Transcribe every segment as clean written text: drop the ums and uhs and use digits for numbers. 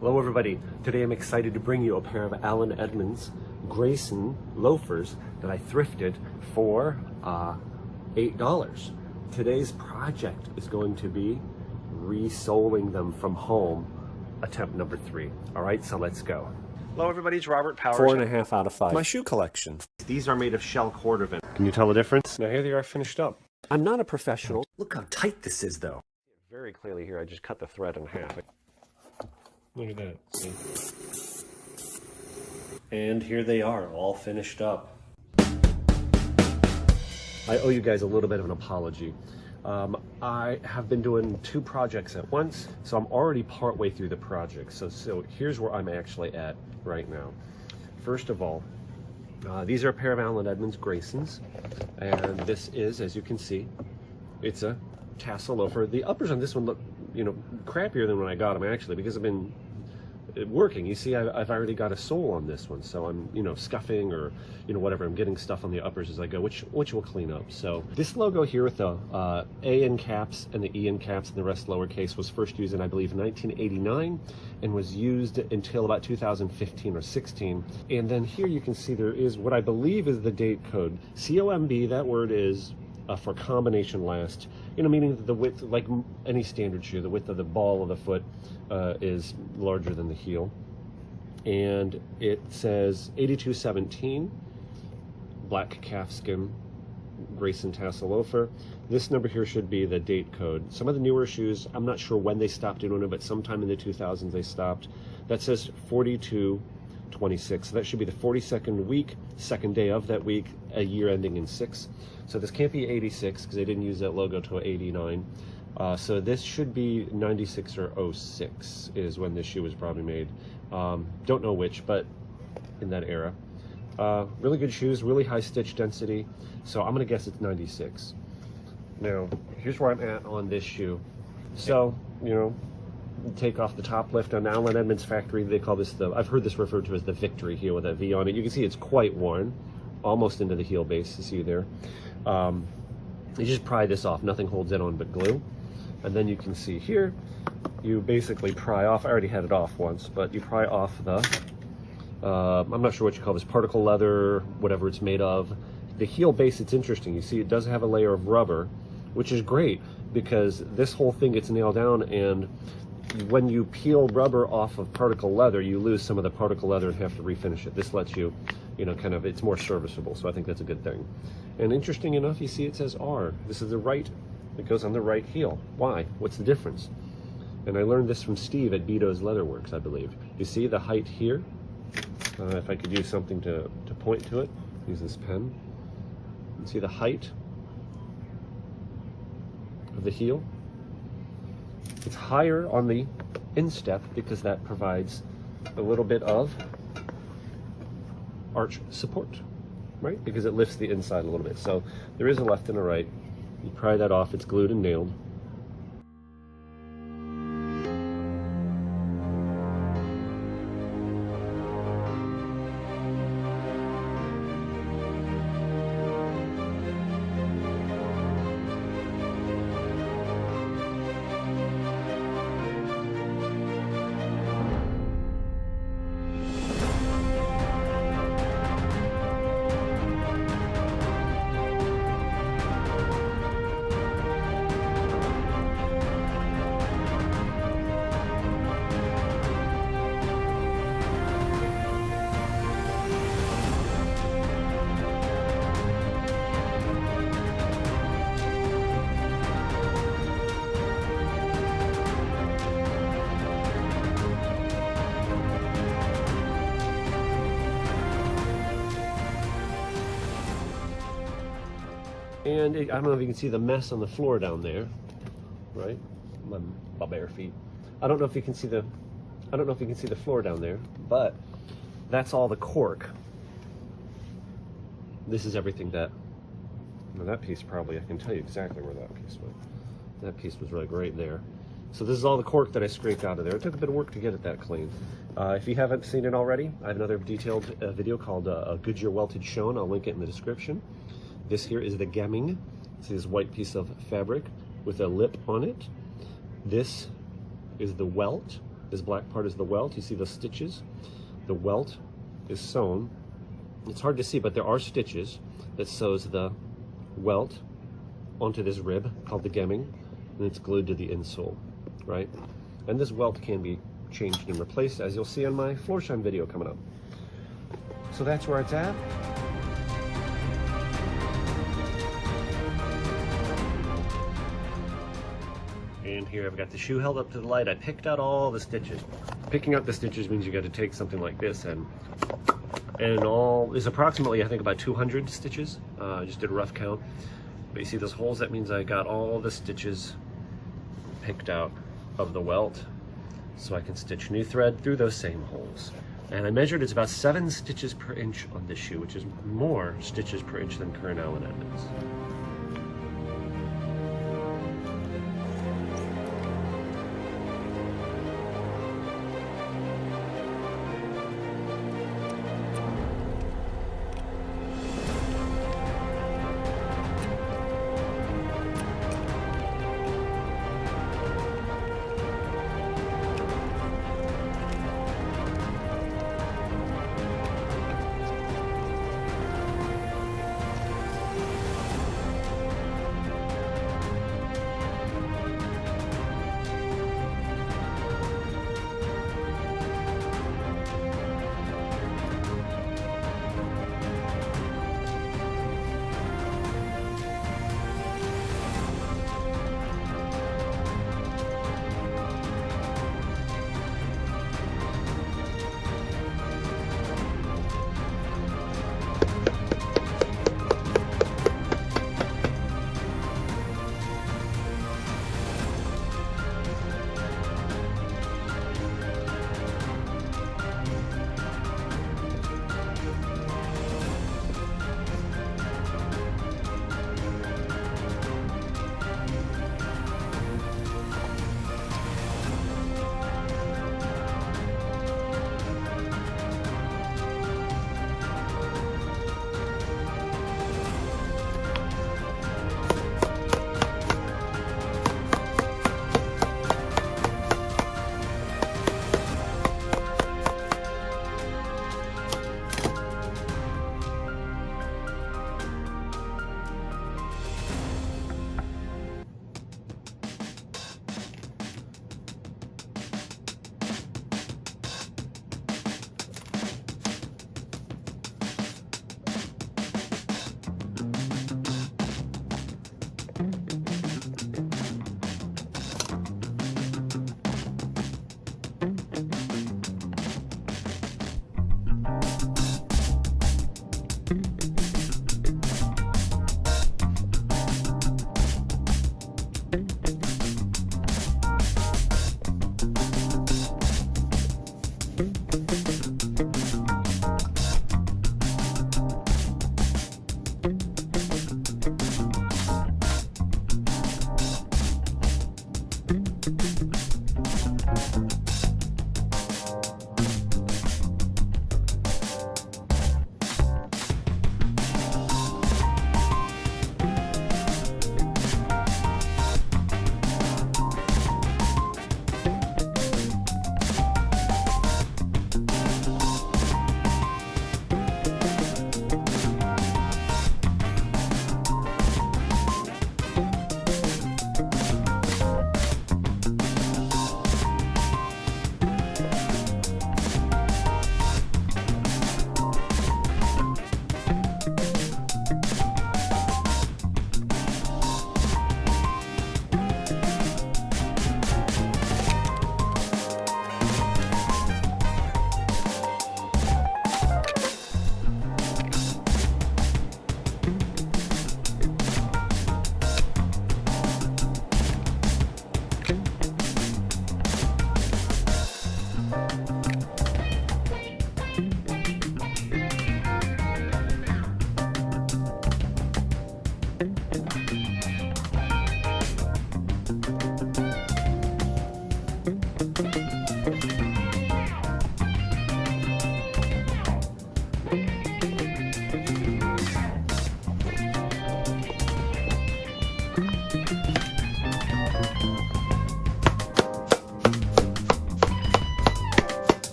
Hello everybody, today I'm excited to bring you a pair of Allen Edmonds Grayson loafers that I thrifted for $8. Today's project is going to be resoling them from home, attempt number 3. Alright, so let's go. Hello everybody, it's Robert Powers. 4.5 out of 5. My shoe collection. These are made of shell cordovan. Can you tell the difference? Now here they are finished up. I'm not a professional. Look how tight this is though. Very clearly here, I just cut the thread in half. Look at that, see? And here they are, all finished up. I owe you guys a little bit of an apology. I have been doing 2 projects at once, so I'm already partway through the project. So here's where I'm actually at right now. First of all, these are a pair of Allen Edmonds Graysons, and this is, as you can see, it's a tassel loafer. The uppers on this one look, crappier than when I got them actually, because I've been working. You see, I've already got a sole on this one, so I'm, scuffing or, whatever. I'm getting stuff on the uppers as I go, which will clean up. So this logo here with the A in caps and the E in caps and the rest lowercase was first used in, I believe, 1989 and was used until about 2015 or 16. And then here you can see there is what I believe is the date code. COMB, that word is for combination last, meaning that the width, like any standard shoe, the width of the ball of the foot is larger than the heel. And it says 8217, black calfskin Grayson tassel loafer. This number here should be the date code. Some of the newer shoes, I'm not sure when they stopped doing it, but sometime in the 2000s they stopped. That says 4226. So that should be the 42nd week, second day of that week, a year ending in 6. So this can't be 86 because they didn't use that logo till 89. So this should be 96 or 06 is when this shoe was probably made. Don't know which, but in that era. Really good shoes, really high stitch density. So I'm gonna guess it's 96. Now, here's where I'm at on this shoe. So, take off the top lift on Allen Edmonds factory. They call this I've heard this referred to as the Victory heel with that V on it. You can see it's quite worn, almost into the heel base, you see there. You just pry this off, nothing holds it on but glue. And then you can see here, you basically pry off, I already had it off once, but you pry off the, I'm not sure what you call this, particle leather, whatever it's made of. The heel base, it's interesting. You see it does have a layer of rubber, which is great because this whole thing gets nailed down, and when you peel rubber off of particle leather, you lose some of the particle leather and have to refinish it. This lets you, kind of, it's more serviceable, so I think that's a good thing. And interesting enough, you see it says R. This is the right, it goes on the right heel. Why? What's the difference? And I learned this from Steve at Beato's Leatherworks, I believe. You see the height here? If I could use something to point to it, use this pen. You see the height of the heel? It's higher on the instep because that provides a little bit of arch support, right? Because it lifts the inside a little bit. So there is a left and a right. You pry that off, it's glued and nailed. And I don't know if you can see the mess on the floor down there, right? My bare feet. I don't know if you can see the floor down there, but that's all the cork. This is everything that, that piece probably, I can tell you exactly where that piece went. That piece was like right there. So this is all the cork that I scraped out of there. It took a bit of work to get it that clean. If you haven't seen it already, I have another detailed video called Goodyear Welted Shown. I'll link it in the description. This here is the gemming. It's this white piece of fabric with a lip on it. This is the welt. This black part is the welt. You see the stitches? The welt is sewn. It's hard to see, but there are stitches that sews the welt onto this rib called the gemming, and it's glued to the insole, right? And this welt can be changed and replaced, as you'll see on my floor shine video coming up. So that's where it's at. And here I've got the shoe held up to the light. I picked out all the stitches. Picking out the stitches means you got to take something like this and all is approximately, I think, about 200 stitches. I just did a rough count. But you see those holes? That means I got all the stitches picked out of the welt, so I can stitch new thread through those same holes. And I measured it's about 7 stitches per inch on this shoe, which is more stitches per inch than Cornell and Edmonds.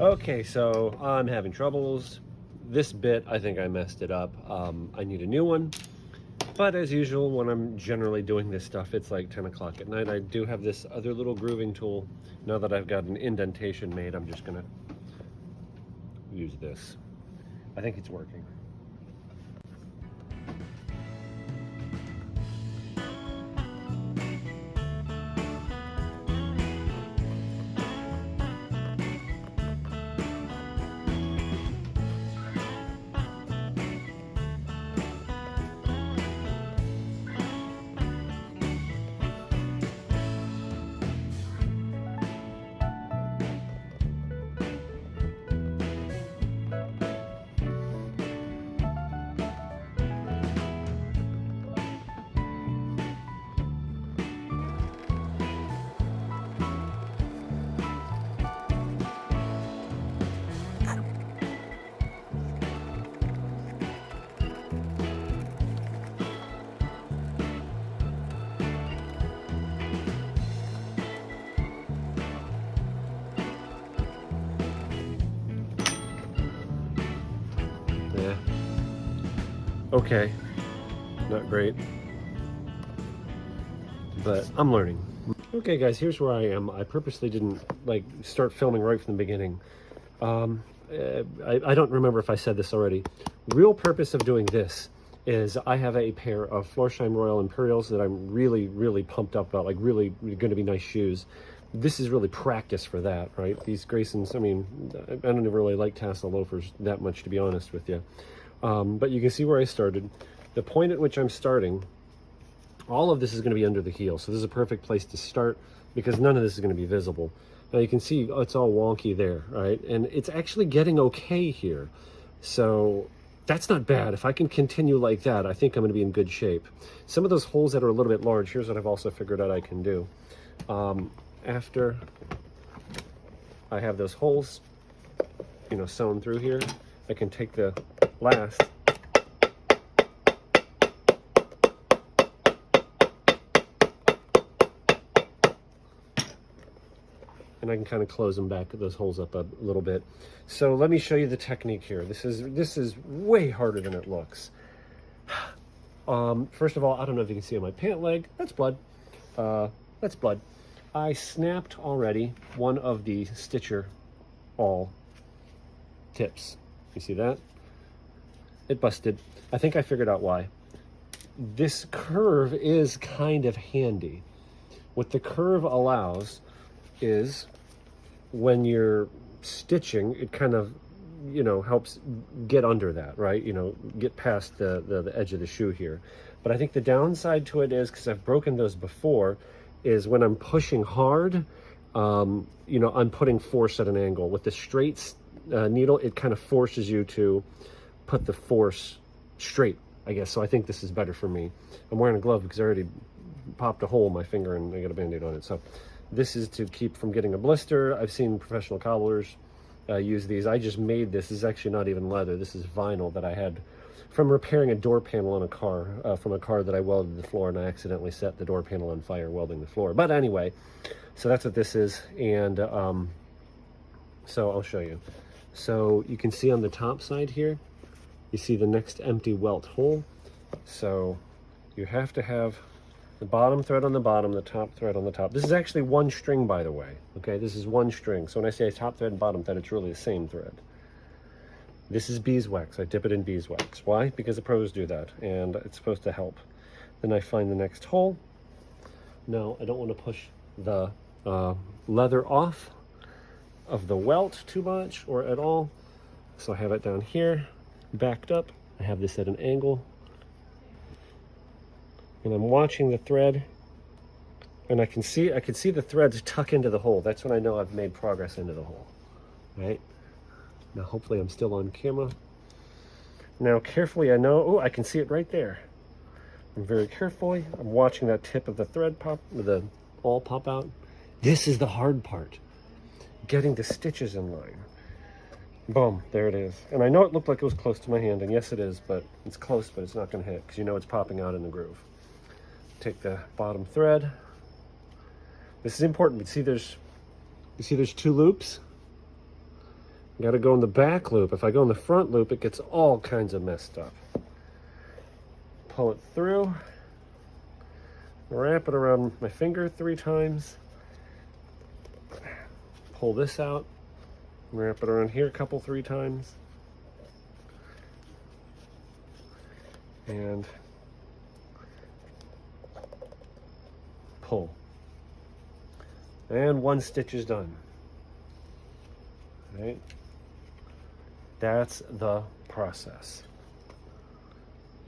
Okay, so I'm having troubles. This bit, I think I messed it up. I need a new one. But as usual, when I'm generally doing this stuff, it's like 10 o'clock at night. I do have this other little grooving tool. Now that I've got an indentation made, I'm just gonna use this. I think it's working. Yeah. Okay. Not great. But I'm learning. Okay guys, here's where I am. I purposely didn't like start filming right from the beginning. I don't remember if I said this already. Real purpose of doing this is I have a pair of Florsheim Royal Imperials that I'm really pumped up about, like really going to be nice shoes. This is really practice for that, right? These Graysons, I mean, I don't really like tassel loafers that much, to be honest with you. But you can see where I started. The point at which I'm starting, all of this is going to be under the heel. So this is a perfect place to start because none of this is going to be visible. Now you can see it's all wonky there, right? And it's actually getting okay here. So that's not bad. If I can continue like that, I think I'm going to be in good shape. Some of those holes that are a little bit large, here's what I've also figured out I can do. After I have those holes, you know, sewn through here, I can take the last and I can kind of close them back, those holes up a little bit. So let me show you the technique here. This is way harder than it looks. First of all, I don't know if you can see on my pant leg, that's blood. That's blood. I snapped already one of the stitcher awl tips. You see that? It busted. I think I figured out why. This curve is kind of handy. What the curve allows is when you're stitching, it kind of, you know, helps get under that, right? You know, get past the edge of the shoe here. But I think the downside to it is, because I've broken those before, is when I'm pushing hard, you know, I'm putting force at an angle. With the straight needle, it kind of forces you to put the force straight, I guess. So I think this is better for me. I'm wearing a glove because I already popped a hole in my finger and I got a band-aid on it. So this is to keep from getting a blister. I've seen professional cobblers use these. I just made this. This is actually not even leather. This is vinyl that I had from repairing a door panel on a car, from a car that I welded the floor, and I accidentally set the door panel on fire welding the floor. But anyway, so that's what this is. And so I'll show you. So you can see on the top side here, you see the next empty welt hole. So you have to have the bottom thread on the bottom, the top thread on the top. This is actually one string, by the way. Okay, this is one string. So when I say top thread and bottom thread, it's really the same thread. This is beeswax. I dip it in beeswax. Why? Because the pros do that, and it's supposed to help. Then I find the next hole. Now, I don't want to push the leather off of the welt too much or at all. So I have it down here, backed up. I have this at an angle. And I'm watching the thread, and I can see the threads tuck into the hole. That's when I know I've made progress into the hole, right? Now, hopefully I'm still on camera. Now, carefully, I know, oh, I can see it right there. I'm very carefully, I'm watching that tip of the thread pop, the awl pop out. This is the hard part, getting the stitches in line. Boom, there it is. And I know it looked like it was close to my hand, and yes it is, but it's close, but it's not gonna hit, because you know it's popping out in the groove. Take the bottom thread. This is important, but you see there's two loops? You got to go in the back loop. If I go in the front loop, it gets all kinds of messed up. Pull it through, wrap it around my finger 3 times, pull this out, wrap it around here a couple, 3 times, and pull. And 1 stitch is done. Right? That's the process.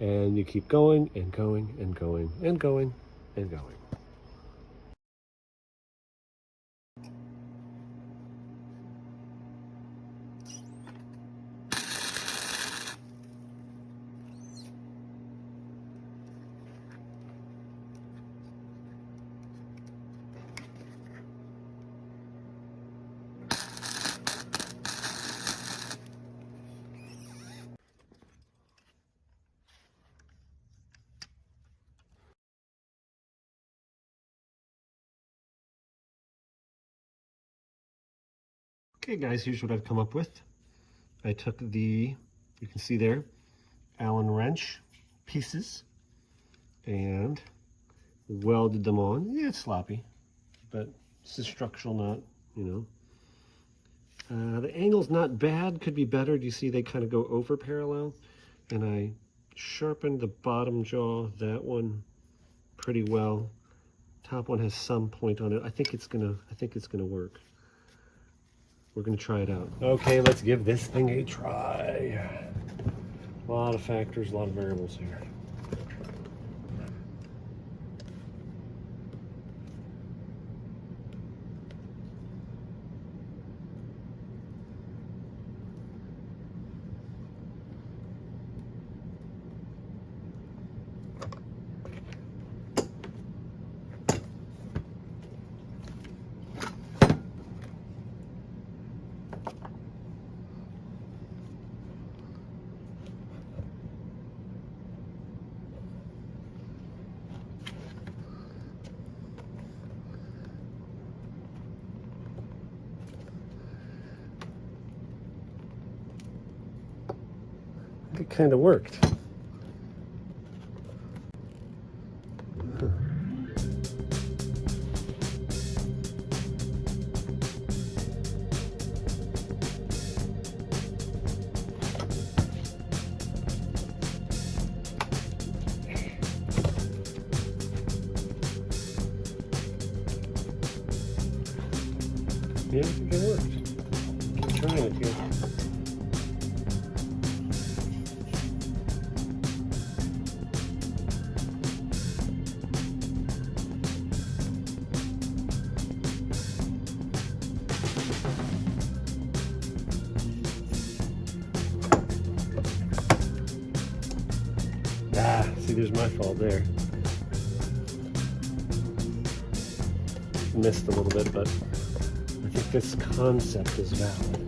And you keep going and going and going and going and going. Okay guys, here's what I've come up with. I took you can see there, Allen wrench pieces and welded them on. Yeah, it's sloppy, but it's a structural nut, you know. The angle's not bad, could be better. Do you see they kind of go over parallel? And I sharpened the bottom jaw, that one pretty well. Top one has some point on it. I think it's gonna work. We're gonna try it out. Okay, let's give this thing a try. A lot of factors, a lot of variables here. It kind of worked. Yeah, I think it worked. Keep trying it here. See, there's my fault there. Missed a little bit, but I think this concept is valid.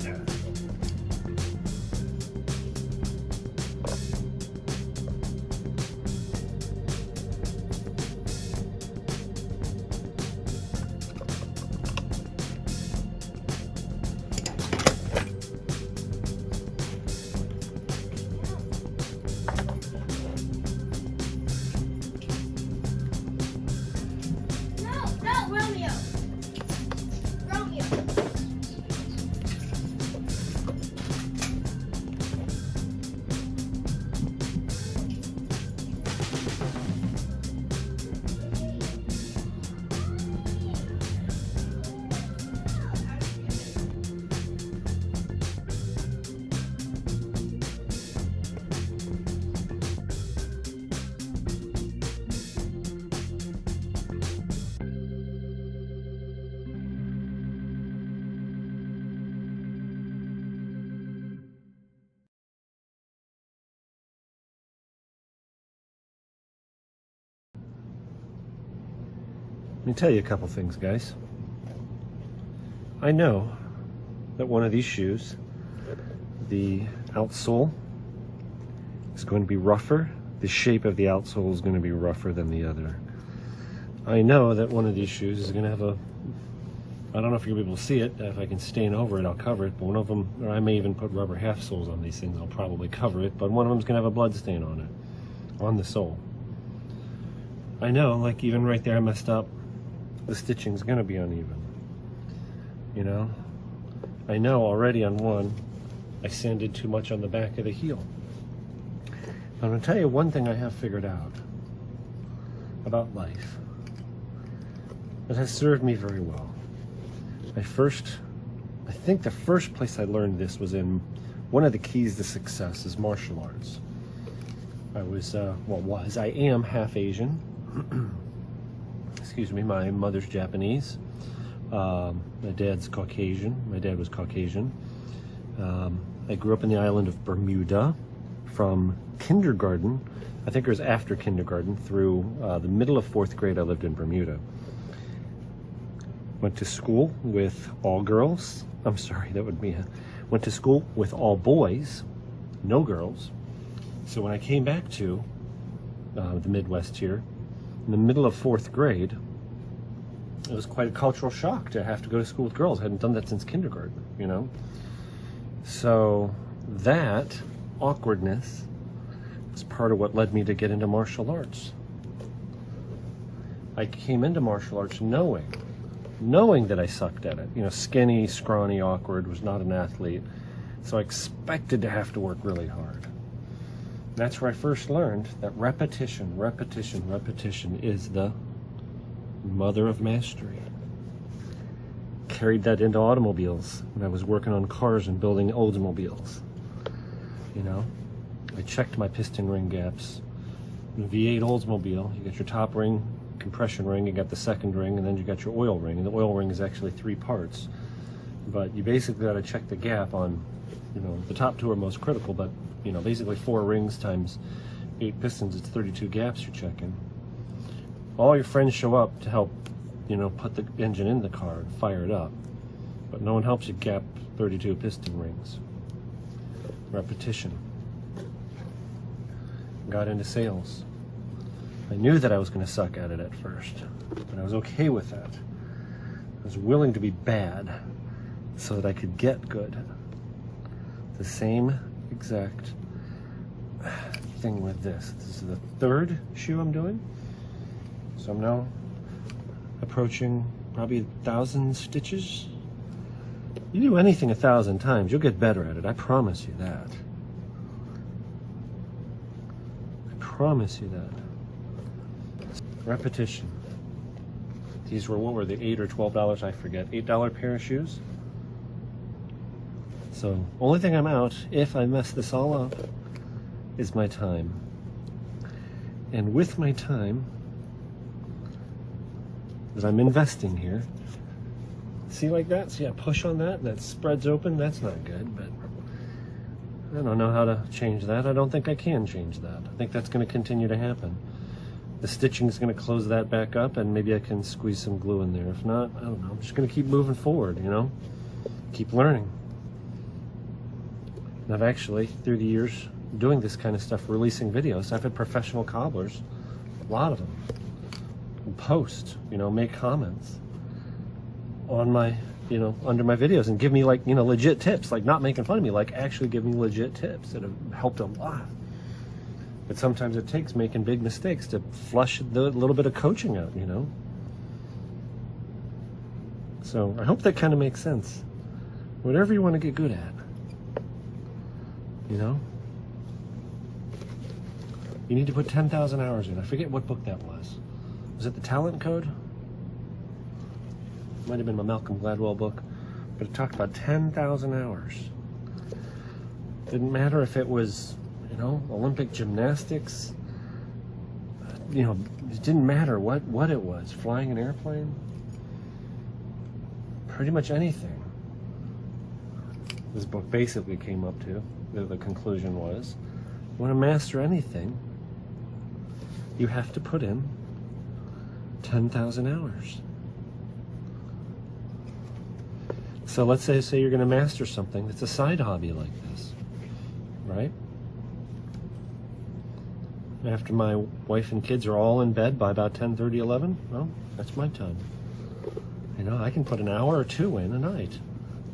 Let me tell you a couple things, guys. I know that one of these shoes, the outsole, is going to be rougher. The shape of the outsole is going to be rougher than the other. I know that one of these shoes is going to have a I don't know if you're gonna be able to see it. If I can stain over it, I'll cover it. But one of them, or I may even put rubber half soles on these things. I'll probably cover it. But one of them's gonna have a blood stain on it, on the sole. I know, like even right there, I messed up. The stitching's gonna be uneven. You know, I know already on one, I sanded too much on the back of the heel. I'm gonna tell you one thing I have figured out about life that has served me very well. I think the first place I learned this was in one of the keys to success is martial arts. I am half Asian. Excuse me, my mother's Japanese. My dad's Caucasian. My dad was Caucasian. I grew up in the island of Bermuda from kindergarten. I think it was after kindergarten through the middle of 4th grade I lived in Bermuda. Went to school with all girls. I'm sorry, that would be went to school with all boys, no girls. So when I came back to the Midwest here, in the middle of 4th grade, it was quite a cultural shock to have to go to school with girls. I hadn't done that since kindergarten, you know? So that awkwardness was part of what led me to get into martial arts. I came into martial arts knowing that I sucked at it. You know, skinny, scrawny, awkward, was not an athlete. So I expected to have to work really hard. That's where I first learned that repetition is the mother of mastery. Carried that into automobiles when I was working on cars and building Oldsmobiles. You know, I checked my piston ring gaps. In a V8 Oldsmobile, you get your top ring, compression ring, you got the second ring, and then you got your oil ring. And the oil ring is actually 3 parts. But you basically got to check the gap on, you know, the top 2 are most critical, but, you know, basically 4 rings times 8 pistons, it's 32 gaps you're checking. All your friends show up to help, you know, put the engine in the car and fire it up. But no one helps you gap 32 piston rings. Repetition. Got into sales. I knew that I was going to suck at it at first, but I was okay with that. I was willing to be bad so that I could get good. The same exact thing with this. This is the 3rd shoe I'm doing. So I'm now approaching probably 1,000 stitches. You do anything 1,000 times, you'll get better at it. I promise you that. I promise you that. Repetition. These were, what were they, $8 or $12? I forget. $8 pair of shoes. So, only thing I'm out, if I mess this all up, is my time. And with my time that I'm investing here, see like that? See, I push on that and that spreads open. That's not good, but I don't know how to change that. I don't think I can change that. I think that's going to continue to happen. The stitching is going to close that back up, and maybe I can squeeze some glue in there. If not, I don't know. I'm just going to keep moving forward, you know? Keep learning. And I've actually, through the years, doing this kind of stuff, releasing videos, I've had professional cobblers, a lot of them, post, you know, make comments on my, you know, under my videos and give me, like, you know, legit tips, like not making fun of me, like actually give me legit tips that have helped a lot. But sometimes it takes making big mistakes to flush the little bit of coaching out, you know? So I hope that kind of makes sense. Whatever you want to get good at, you know? You need to put 10,000 hours in. I forget what book that was. Was it The Talent Code? Might have been my Malcolm Gladwell book, but it talked about 10,000 hours. Didn't matter if it was, you know, Olympic gymnastics, you know, it didn't matter what it was, flying an airplane, pretty much anything. This book basically came up to, the conclusion was, you want to master anything, you have to put in 10,000 hours. So let's say you're going to master something that's a side hobby like this, right? After my wife and kids are all in bed by about 10:30, 11, well, that's my time. You know, I can put an hour or two in a night.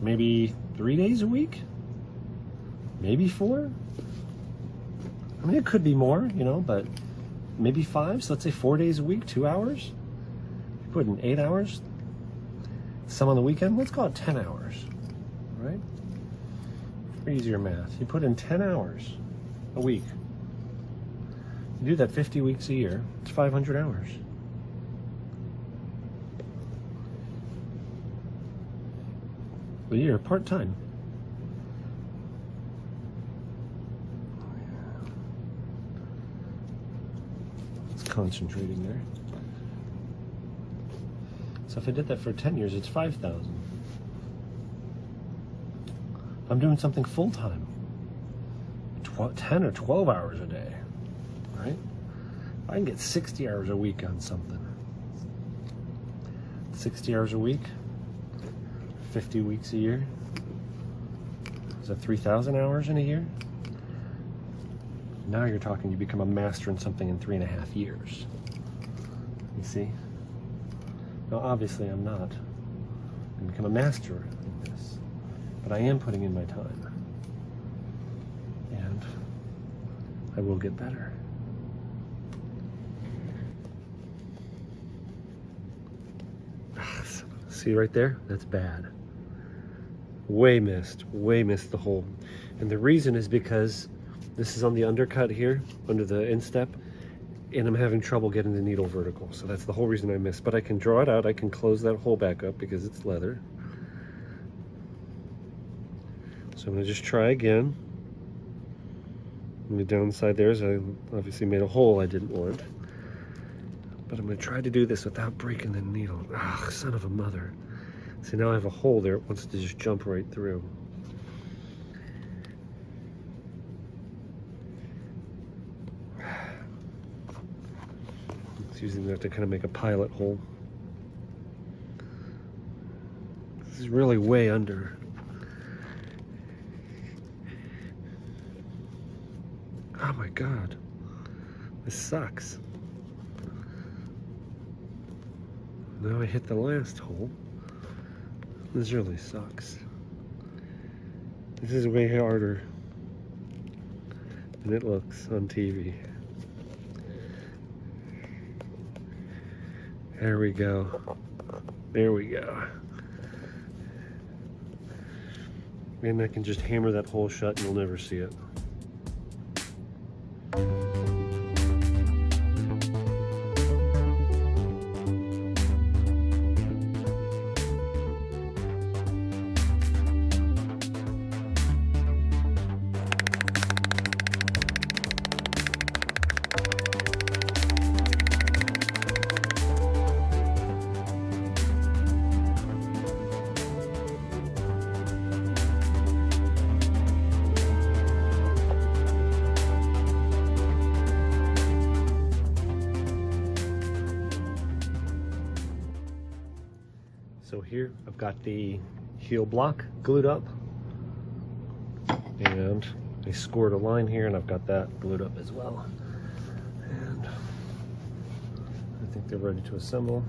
Maybe 3 days a week? Maybe 4? I mean, it could be more, you know, but maybe 5. So let's say 4 days a week, 2 hours. You put in 8 hours. Some on the weekend, let's call it 10 hours, right? For easier math. You put in 10 hours a week. You do that 50 weeks a year, it's 500 hours. A year, part-time. It's concentrating there. So if I did that for 10 years, it's 5,000. I'm doing something full-time. 10 or 12 hours a day, right? I can get 60 hours a week on something. 60 hours a week, 50 weeks a year. Is that 3,000 hours in a year? Now you're talking, you become a master in something in 3.5 years. You see? Now obviously I'm not. I become a master in this. But I am putting in my time. And I will get better. See right there? That's bad. Way missed the hole. And the reason is because this is on the undercut here, under the instep, and I'm having trouble getting the needle vertical. So that's the whole reason I missed. But I can draw it out, I can close that hole back up because it's leather. So I'm gonna just try again. And the downside there is I obviously made a hole I didn't want. But I'm gonna try to do this without breaking the needle. Ugh, son of a mother. See, now I have a hole there, it wants to just jump right through. It's using that to kind of make a pilot hole. This is really way under. Oh my God, this sucks. Now I hit the last hole. This really sucks. This is way harder than it looks on TV. There we go. There we go. And I can just hammer that hole shut and you'll never see it. So here I've got the heel block glued up, and I scored a line here, and I've got that glued up as well. And I think they're ready to assemble.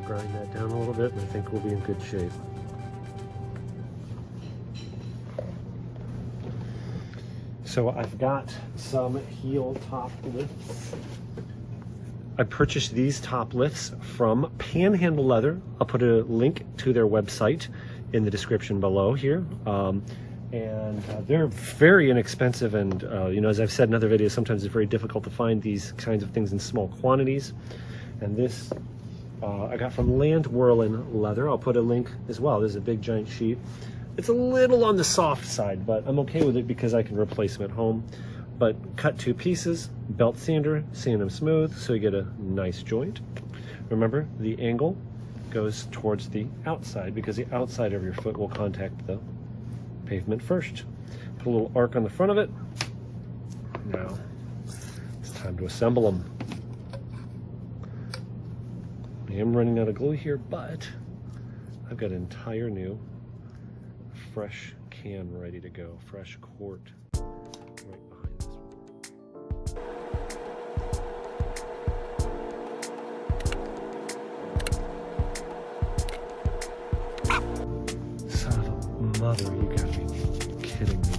Grind that down a little bit, and I think we'll be in good shape. So I've got some heel top lifts. I purchased these top lifts from Panhandle Leather. I'll put a link to their website in the description below here. And they're very inexpensive, and you know, as I've said in other videos, sometimes it's very difficult to find these kinds of things in small quantities. And this I got from Land Whirlin Leather. I'll put a link as well. There's a big giant sheet. It's a little on the soft side, but I'm okay with it because I can replace them at home. But cut 2 pieces, belt sander, sand them smooth so you get a nice joint. Remember, the angle goes towards the outside because the outside of your foot will contact the pavement first. Put a little arc on the front of it. Now it's time to assemble them. I am running out of glue here, but I've got an entire new fresh can ready to go, fresh quart right behind this one. Son of a mother, you gotta be kidding me.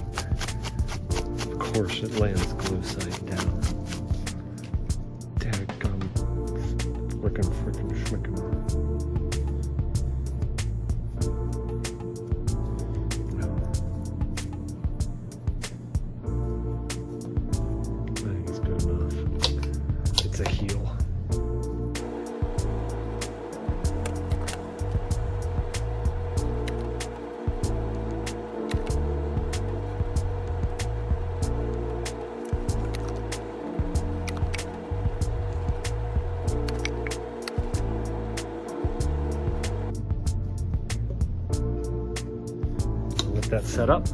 Of course it lands glue side down. Dadgum. Frickin' schmickin'. A heel. Let that set up.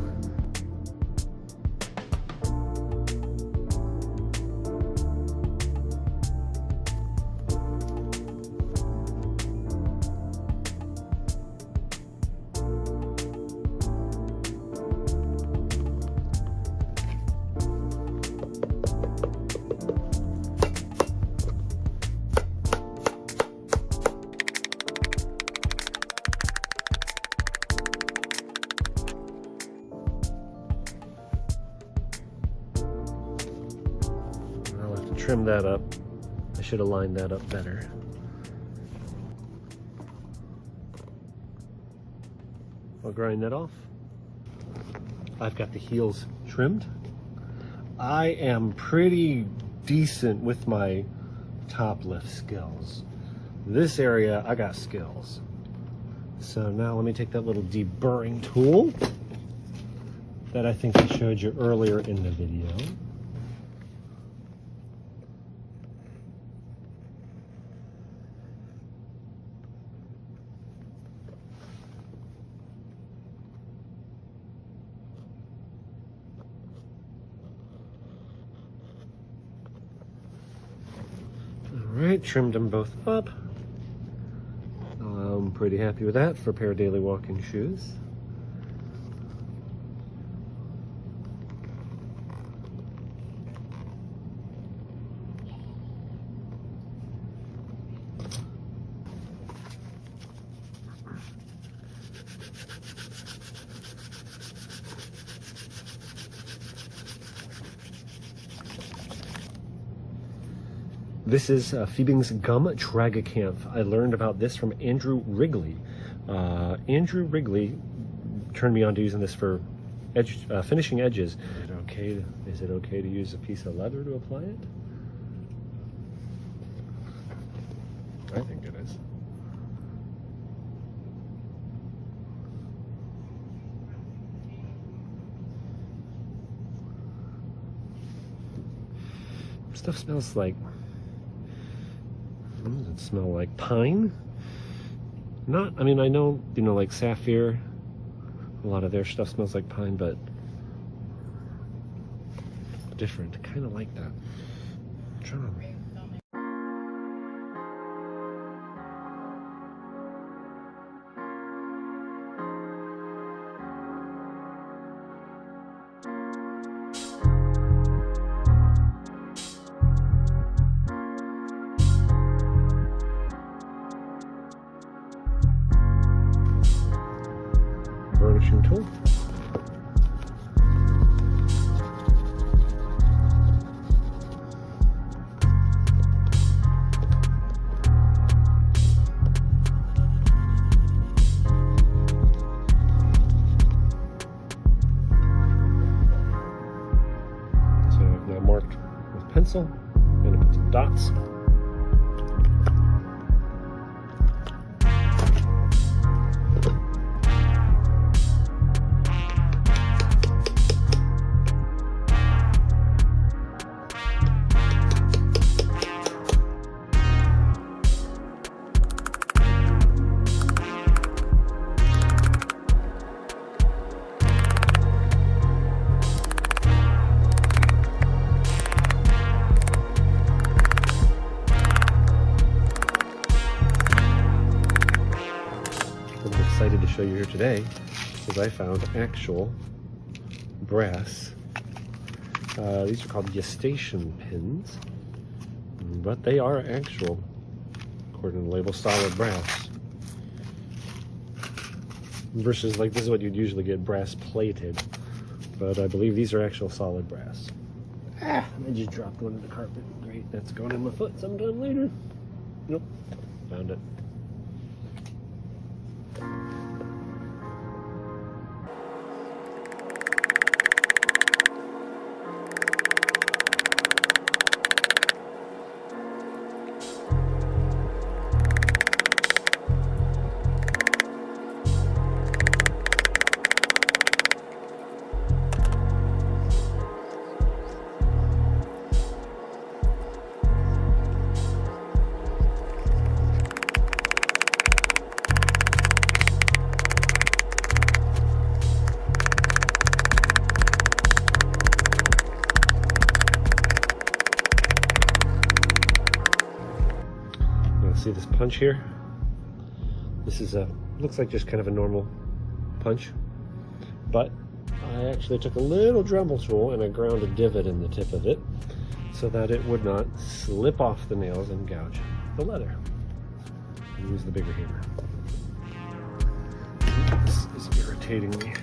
Trim that up. I should have lined that up better. I'll grind that off. I've got the heels trimmed. I am pretty decent with my top lift skills. This area, I got skills. So now let me take that little deburring tool that I think I showed you earlier in the video. Alright, trimmed them both up. I'm pretty happy with that for a pair of daily walking shoes. This is Fiebings Gum Tragacanth. I learned about this from Andrew Wrigley. Andrew Wrigley turned me on to using this for finishing edges. Is it okay to use a piece of leather to apply it? I think it is. Stuff smells like, does it smell like pine? Not, I mean, I know, you know, like Saphir, a lot of their stuff smells like pine, but different. Kind of like that. John. Burnishing tool. pencil. I'm going to put some dots. Excited to show you here today because I found actual brass. These are called gestation pins, but they are actual, according to the label, solid brass. Versus, like, this is what you'd usually get brass plated, but I believe these are actual solid brass. I just dropped one in the carpet. Great, that's going in my foot sometime later. Nope, found it. See this punch here? This is looks like just kind of a normal punch, but I actually took a little Dremel tool and I ground a divot in the tip of it so that it would not slip off the nails and gouge the leather. And use the bigger hammer. This is irritating me.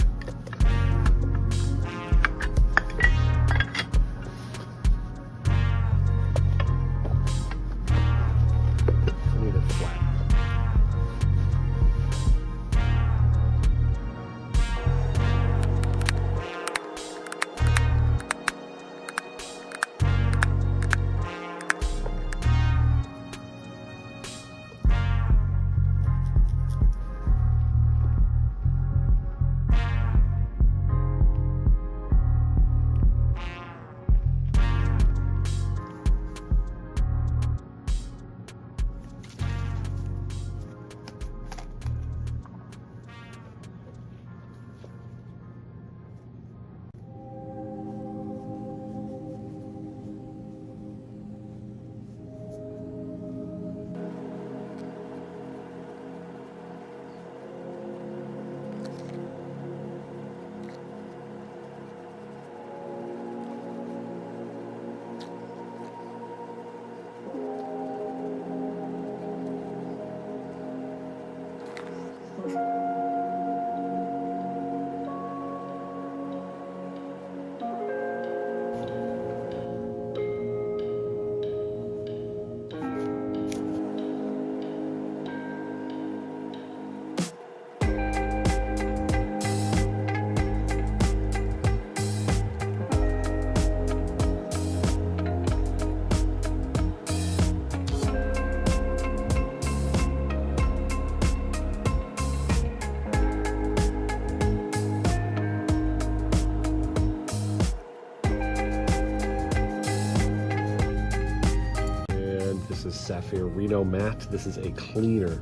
This is Saphir Renomat. This is a cleaner.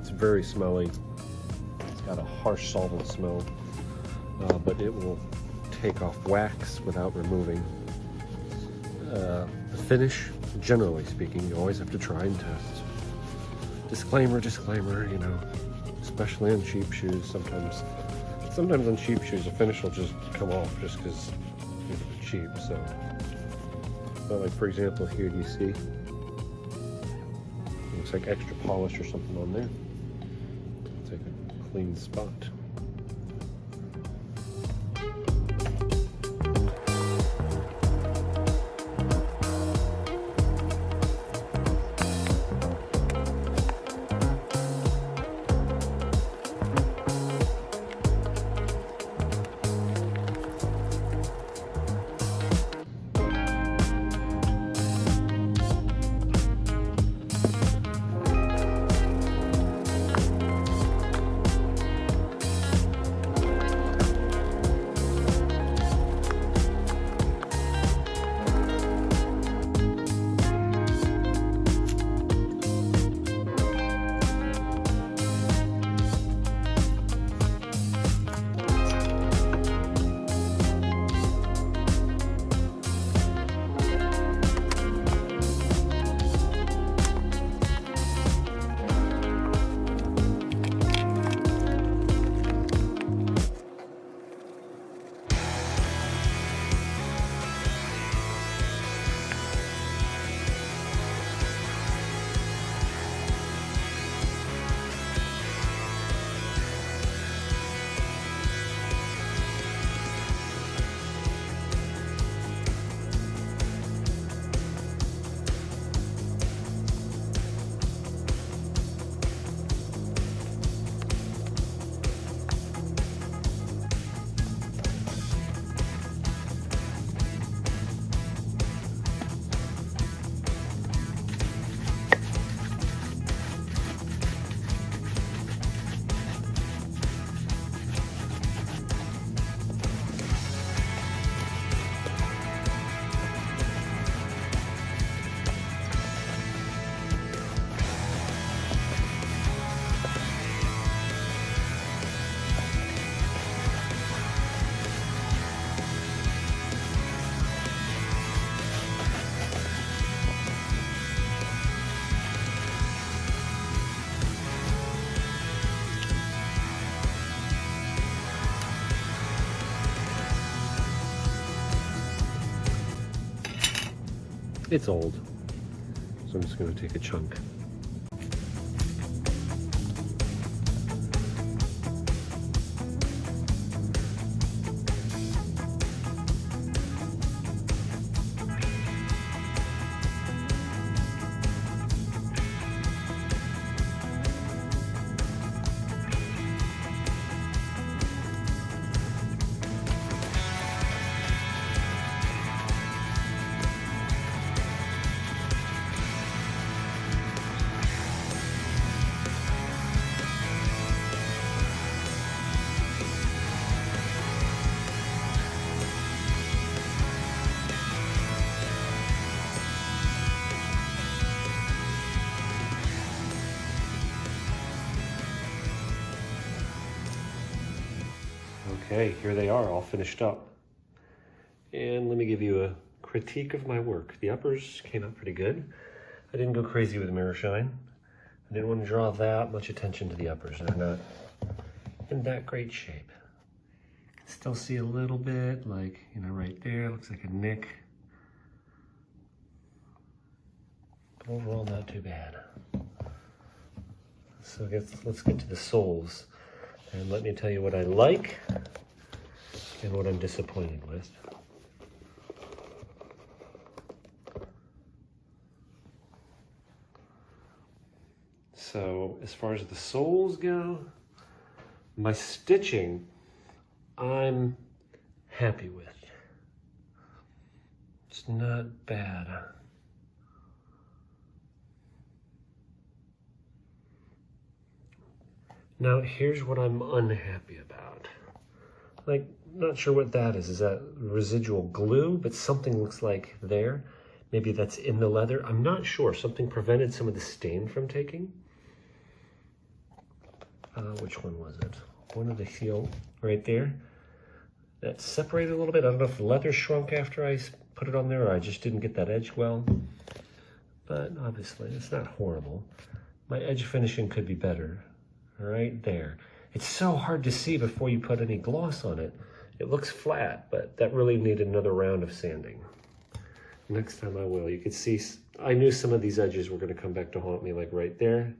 It's very smelly. It's got a harsh solvent smell, but it will take off wax without removing. The finish, generally speaking, you always have to try and test. Disclaimer, you know, especially on cheap shoes. Sometimes on cheap shoes, the finish will just come off just because it's cheap. So, but like for example, here, do you see? Looks like extra polish or something on there. It's like a clean spot. It's old, so I'm just going to take a chunk. Okay, here they are, all finished up. And let me give you a critique of my work. The uppers came out pretty good. I didn't go crazy with mirror shine. I didn't want to draw that much attention to the uppers. They're not in that great shape. Still see a little bit, like, you know, right there, looks like a nick. But overall, not too bad. So let's get to the soles. And let me tell you what I like and what I'm disappointed with. So as far as the soles go, my stitching, I'm happy with. It's not bad. Now, here's what I'm unhappy about. Like, not sure what that is. Is that residual glue? But something looks like there. Maybe that's in the leather. I'm not sure. Something prevented some of the stain from taking. Which one was it? One of the heel right there. That separated a little bit. I don't know if the leather shrunk after I put it on there, or I just didn't get that edge well. But obviously, it's not horrible. My edge finishing could be better. Right there. It's so hard to see before you put any gloss on it. It looks flat, but that really needed another round of sanding. Next time I will. You can see, I knew some of these edges were going to come back to haunt me, like right there.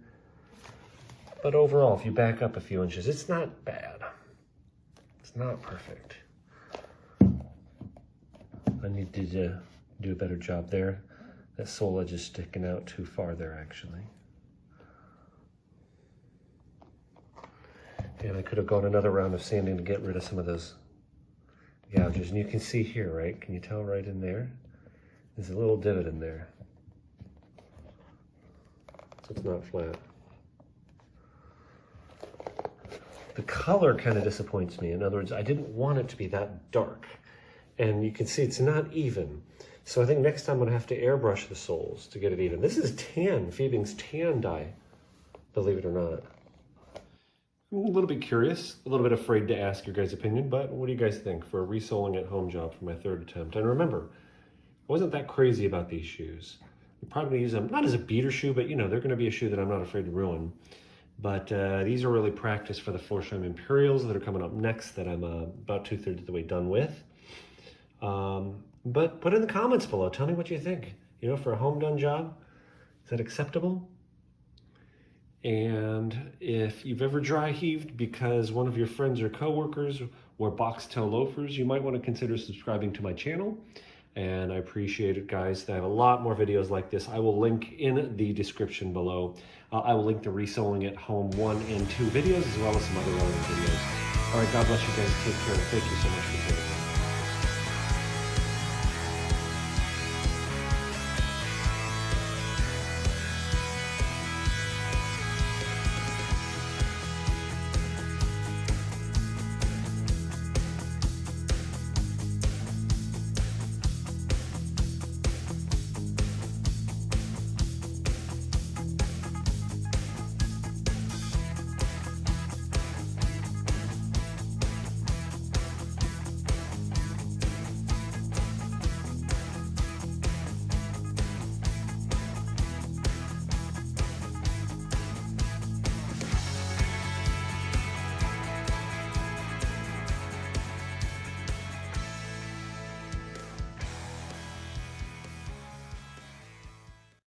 But overall, if you back up a few inches, it's not bad. It's not perfect. I need to do a better job there. That sole edge is sticking out too far there, actually. And I could have gone another round of sanding to get rid of some of those gouges. And you can see here, right? Can you tell right in there? There's a little divot in there. So it's not flat. The color kind of disappoints me. In other words, I didn't want it to be that dark. And you can see it's not even. So I think next time I'm gonna have to airbrush the soles to get it even. This is tan, Fiebings Tan dye, believe it or not. I'm a little bit curious, a little bit afraid to ask your guys' opinion, but what do you guys think for a ReSoling at home job for my third attempt? And remember, I wasn't that crazy about these shoes. I'm probably gonna use them, not as a beater shoe, but you know, they're gonna be a shoe that I'm not afraid to ruin. But these are really practice for the Florsheim Imperials that are coming up next that I'm about 2/3 of the way done with. But put in the comments below, tell me what you think. You know, for a home done job, is that acceptable? And if you've ever dry heaved because one of your friends or coworkers wore box toe loafers, you might want to consider subscribing to my channel. And I appreciate it, guys. I have a lot more videos like this. I will link in the description below. I will link the ReSoling at Home 1 and 2 videos, as well as some other relevant videos. All right, God bless you guys. Take care. Thank you so much for joining.